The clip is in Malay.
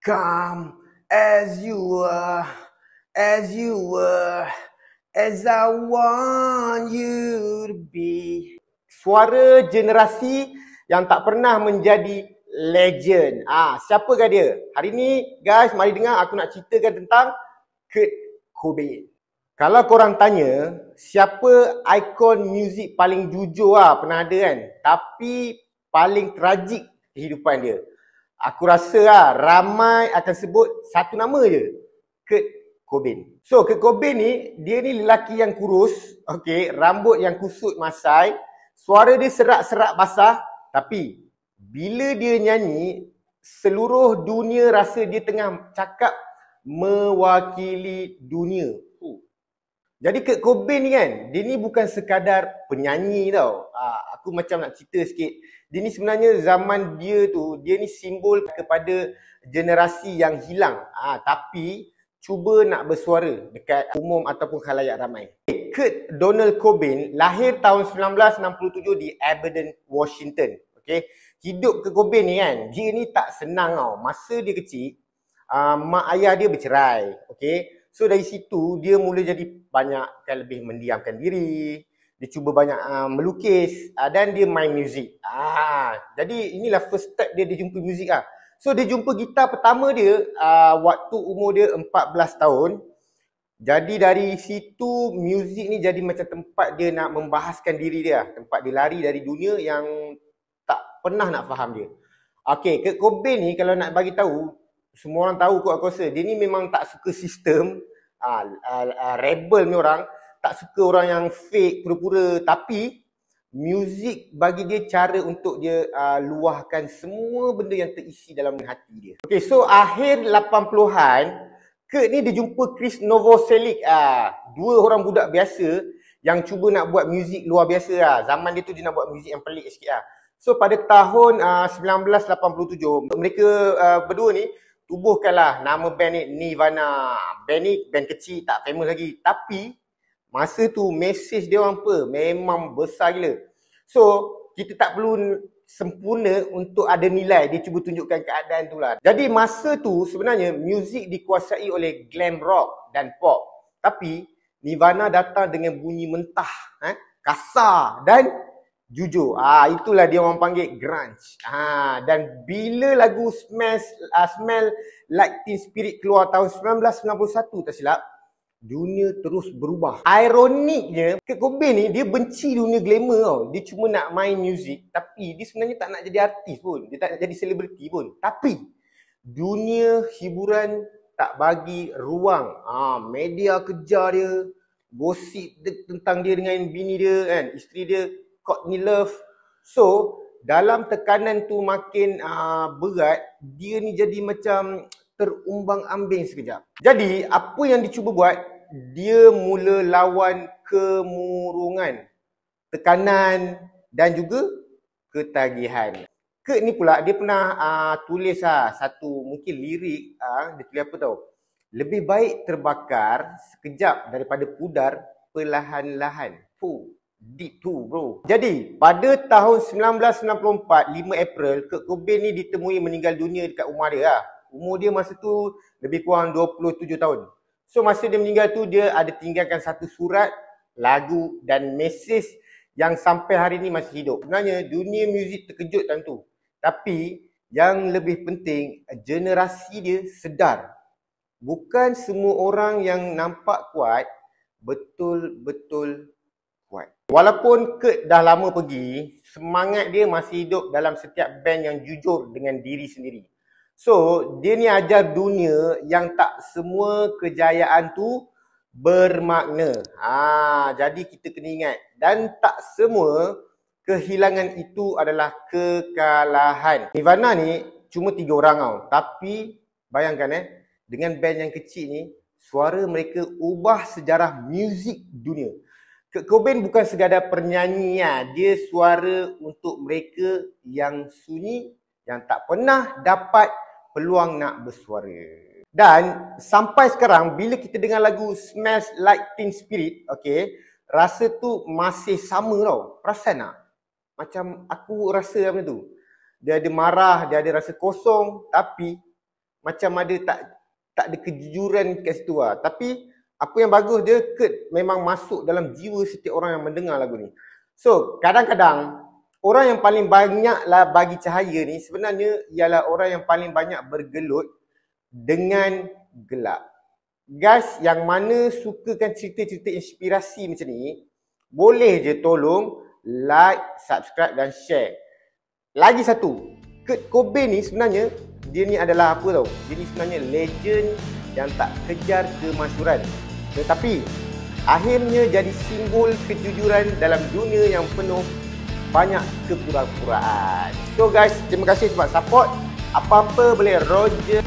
Come as you are, as you were, as I want you to be. Suara generasi yang tak pernah menjadi legend. Siapakah dia? Hari ni guys, mari dengar aku nak ceritakan tentang Kurt Cobain. Kalau korang tanya, siapa ikon muzik paling jujur pernah ada kan? Tapi paling tragik kehidupan dia. Aku rasa ramai akan sebut satu nama je. Kurt Cobain. So, Kurt Cobain ni, dia ni lelaki yang kurus, okay, rambut yang kusut masai, suara dia serak-serak basah, tapi bila dia nyanyi, seluruh dunia rasa dia tengah cakap mewakili dunia. Jadi Kurt Cobain ni kan, dia ni bukan sekadar penyanyi tau. Aku macam nak cerita sikit. Dia ni sebenarnya zaman dia tu, dia ni simbol kepada generasi yang hilang. Tapi cuba nak bersuara dekat umum ataupun khalayak ramai. Kurt Donald Cobain lahir tahun 1967 di Aberdeen, Washington. Okay. Hidup Kurt Cobain ni kan, dia ni tak senang tau. Masa dia kecil, mak ayah dia bercerai. Okay. So dari situ dia mula jadi banyak lebih mendiamkan diri. Dia cuba banyak melukis dan dia main muzik. Jadi inilah first step dia jumpa muzik . So dia jumpa gitar pertama dia waktu umur dia 14 tahun. Jadi dari situ muzik ni jadi macam tempat dia nak membahaskan diri dia. Tempat dia lari dari dunia yang tak pernah nak faham dia. Okay, Kurt Cobain ni kalau nak bagi tahu, semua orang tahu kot aku rasa, dia ni memang tak suka sistem, rebel ni orang, tak suka orang yang fake, pura-pura, tapi muzik bagi dia cara untuk dia luahkan semua benda yang terisi dalam hati dia. Okay, so akhir 80-an, Kurt ni dia jumpa Chris Novoselic, dua orang budak biasa yang cuba nak buat muzik luar biasa . Zaman dia tu dia nak buat muzik yang pelik sikit . So pada tahun 1987, mereka berdua ni tubuhkanlah nama band ni Nirvana. Band ni band kecil, tak famous lagi. Tapi masa tu mesej dia orang apa? Memang besar gila. So kita tak perlu sempurna untuk ada nilai. Dia cuba tunjukkan keadaan tu lah. Jadi masa tu sebenarnya muzik dikuasai oleh glam rock dan pop. Tapi Nirvana datang dengan bunyi mentah, kasar dan jujur. Itulah dia orang panggil grunge. Dan bila lagu Smell Like Teen Spirit keluar tahun 1991 tak silap, dunia terus berubah. Ironiknya, Kurt Cobain ni dia benci dunia glamour tau. Dia cuma nak main muzik, tapi dia sebenarnya tak nak jadi artis pun. Dia tak nak jadi selebriti pun. Tapi dunia hiburan tak bagi ruang. Media kejar dia, gosip tentang dia dengan bini dia kan, isteri dia, Courtney Love. So dalam tekanan tu makin berat, dia ni jadi macam terumbang-ambing sekejap. Jadi apa yang dia cuba buat, dia mula lawan kemurungan, tekanan dan juga ketagihan. Kurt ni pula dia pernah tulis satu mungkin lirik, dia tulis apa tau, lebih baik terbakar sekejap daripada pudar perlahan-lahan. Deep tu bro. Jadi pada tahun 1994, 5 April, Kurt Cobain ni ditemui meninggal dunia dekat rumah dia . Umur dia masa tu lebih kurang 27 tahun. So masa dia meninggal tu, dia ada tinggalkan satu surat, lagu dan mesej yang sampai hari ni masih hidup. Sebenarnya dunia muzik terkejut tentu. Tapi yang lebih penting, generasi dia sedar. Bukan semua orang yang nampak kuat betul-betul kuat. Walaupun Kurt dah lama pergi, semangat dia masih hidup dalam setiap band yang jujur dengan diri sendiri. So, dia ni ajar dunia yang tak semua kejayaan tu bermakna. Jadi kita kena ingat. Dan tak semua kehilangan itu adalah kekalahan. Nirvana ni cuma 3 orang tau. Tapi bayangkan dengan band yang kecil ni, suara mereka ubah sejarah muzik dunia. Kurt Cobain bukan sekadar penyanyi, dia suara untuk mereka yang sunyi, yang tak pernah dapat peluang nak bersuara. Dan sampai sekarang bila kita dengar lagu Smells Like Teen Spirit, okay, rasa tu masih sama tau. Perasan tak? Macam aku rasa macam tu. Dia ada marah, dia ada rasa kosong, tapi macam ada tak ada kejujuran kat situ lah. Tapi apa yang bagus dia, Kurt memang masuk dalam jiwa setiap orang yang mendengar lagu ni. So kadang-kadang orang yang paling banyak lah bagi cahaya ni sebenarnya ialah orang yang paling banyak bergelut dengan gelap. Guys, yang mana sukakan cerita-cerita inspirasi macam ni, boleh je tolong like, subscribe dan share. Lagi satu, Kurt Cobain ni sebenarnya dia ni adalah apa tau? Dia ni sebenarnya legend yang tak kejar kemasyhuran, tetapi akhirnya jadi simbol kejujuran dalam dunia yang penuh banyak kepura-puraan. So guys, terima kasih sebab support. Apa-apa boleh Roger